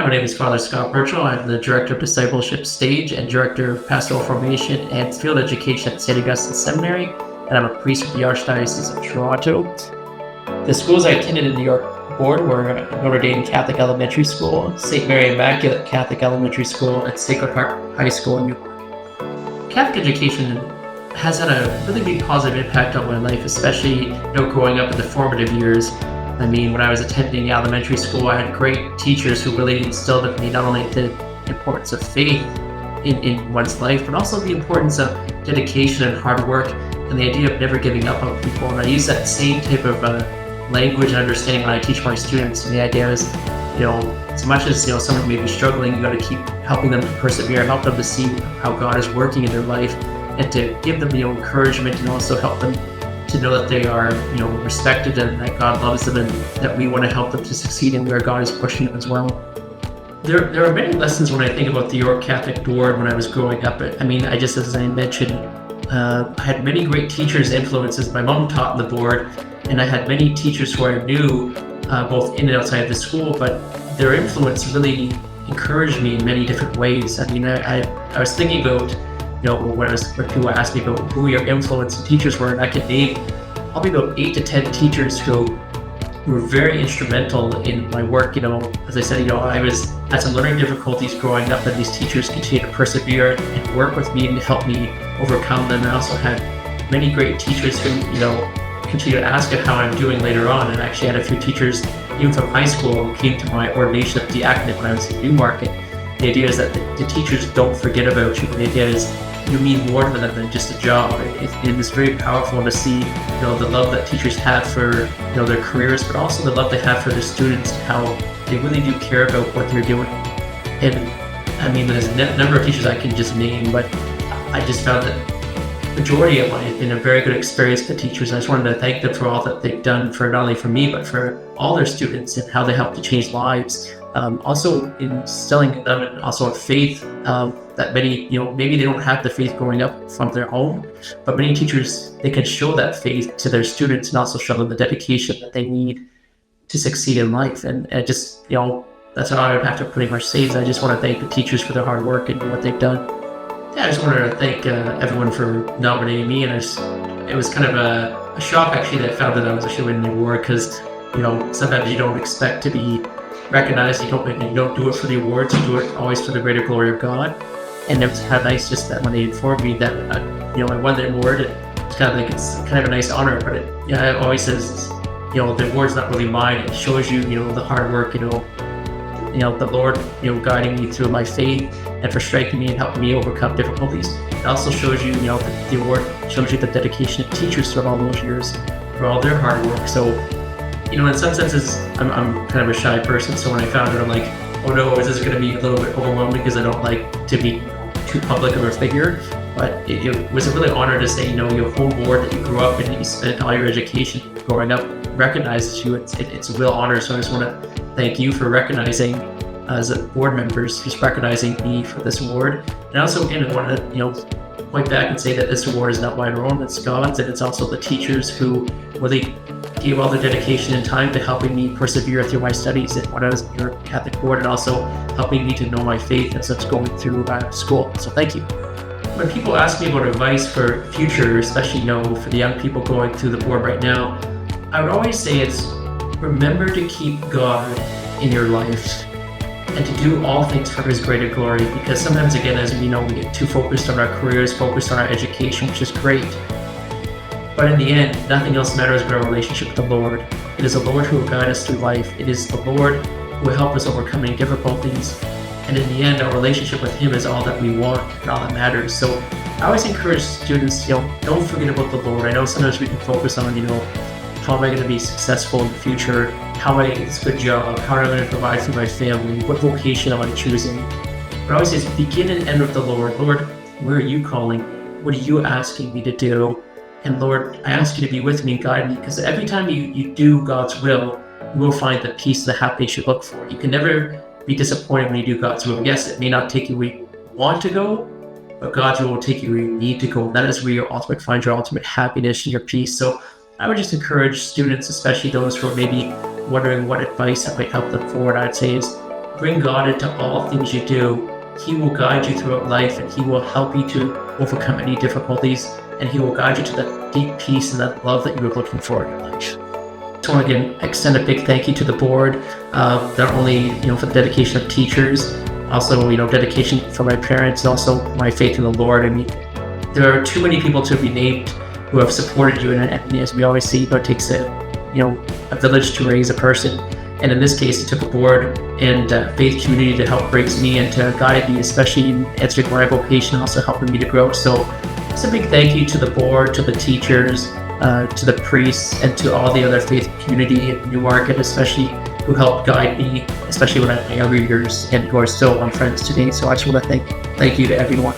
my name is Father Scott Birchall. I'm the Director of Discipleship Stage and Director of Pastoral Formation and Field Education at St. Augustine Seminary, and I'm a priest with the Archdiocese of Toronto. The schools I attended in New York Board were Notre Catholic Elementary School, St. Mary Immaculate Catholic Elementary School, and Sacred Heart High School in Newmarket. Catholic education has had a really big positive impact on my life, especially growing up in the formative years. I mean, when I was attending elementary school, I had great teachers who really instilled in me not only the importance of faith in one's life, but also the importance of dedication and hard work and the idea of never giving up on people. And I use that same type of language and understanding when I teach my students. And the idea is, as much as someone may be struggling, you got to keep helping them to persevere, help them to see how God is working in their life, and to give them encouragement, and also help them to know that they are respected and that God loves them, and that we want to help them to succeed in where God is pushing them as well. There are many lessons when I think about the York Catholic Board when I was growing up. I mean, as I mentioned, I had many great teachers' influences. My mom taught in the board, and I had many teachers who I knew both in and outside of the school, but their influence really encouraged me in many different ways. I mean, I was thinking about when people asked me about who your influencing teachers were, and I could name probably about 8 to 10 teachers who were very instrumental in my work. As I said, I had some learning difficulties growing up, and these teachers continued to persevere and work with me and help me overcome them. I also had many great teachers who, continue to ask how I'm doing later on, and I actually had a few teachers, even from high school, who came to my ordination of diaconate when I was in Newmarket. The idea is that the teachers don't forget about you. The idea is you mean more to them than just a job. It is very powerful to see, the love that teachers have for, their careers, but also the love they have for their students, and how they really do care about what they're doing. And I mean, there's a number of teachers I can just name, but I just found that majority of mine has been a very good experience with teachers. I just wanted to thank them for all that they've done for not only for me, but for all their students, and how they help to change lives. Also instilling in them, and also a faith that many, maybe they don't have the faith growing up from their own, but many teachers, they can show that faith to their students and also show them the dedication that they need to succeed in life. And just, that's all I would have to pretty much say. Is I just want to thank the teachers for their hard work and what they've done. Yeah, I just wanted to thank everyone for nominating me, and it was kind of a shock actually that I found that I was actually winning the award, because sometimes you don't expect to be recognized. You don't do it for the awards. You do it always for the greater glory of God. And it was kind of nice just that when they informed me that I won the award, it's kind of a nice honor. But it always says the award's not really mine. It shows you the hard work, the Lord guiding me through my faith and for strengthening me and helping me overcome difficulties. It also shows you that the award shows you the dedication of teachers throughout all those years for all their hard work. So in some senses, I'm kind of a shy person, so when I found it, I'm like, oh no, is this going to be a little bit overwhelming, because I don't like to be too public of a figure. But it was a really honor to say, your whole board that you grew up in, and you spent all your education growing up, recognizes you. It's a real honor. So I just want to thank you for recognizing, as board members, just recognizing me for this award. And also, again, I want to point back and say that this award is not mine alone, it's God's, and it's also the teachers who really gave all their dedication and time to helping me persevere through my studies and when I was in your Catholic board, and also helping me to know my faith as I was going through school. So thank you. When people ask me about advice for future, especially for the young people going through the board right now, I would always say is remember to keep God in your life and to do all things for His greater glory. Because sometimes, again, as we know, we get too focused on our careers, focused on our education, which is great. But in the end, nothing else matters but our relationship with the Lord. It is the Lord who will guide us through life. It is the Lord who will help us overcome any difficulties. And in the end, our relationship with Him is all that we want and all that matters. So I always encourage students, don't forget about the Lord. I know sometimes we can focus on, how am I going to be successful in the future? How am I going to get this good job? How am I going to provide for my family? What vocation am I choosing? But I always say, begin and end with the Lord. Lord, where are you calling? What are you asking me to do? And Lord, I ask you to be with me and guide me, because every time you do God's will, you will find the peace, the happiness you look for. You can never be disappointed when you do God's will. Yes, it may not take you where you want to go, but God's will take you where you need to go. That is where you find your ultimate happiness and your peace. So I would just encourage students, especially those who are maybe wondering what advice that might help them forward, I'd say is bring God into all things you do, He will guide you throughout life, and He will help you to overcome any difficulties, and He will guide you to that deep peace and that love that you were looking for in your life. So again, extend a big thank you to the board, not only for the dedication of teachers, also dedication from my parents, and also my faith in the Lord. I mean, there are too many people to be named who have supported you, and as we always say, it takes a village to raise a person. And in this case, it took a board and faith community to help raise me and to guide me, especially in answering my vocation, and also helping me to grow. So it's a big thank you to the board, to the teachers, to the priests, and to all the other faith community in Newmarket, especially, who helped guide me, especially when I was in my younger years, and who are still my friends today. So I just want to thank you to everyone.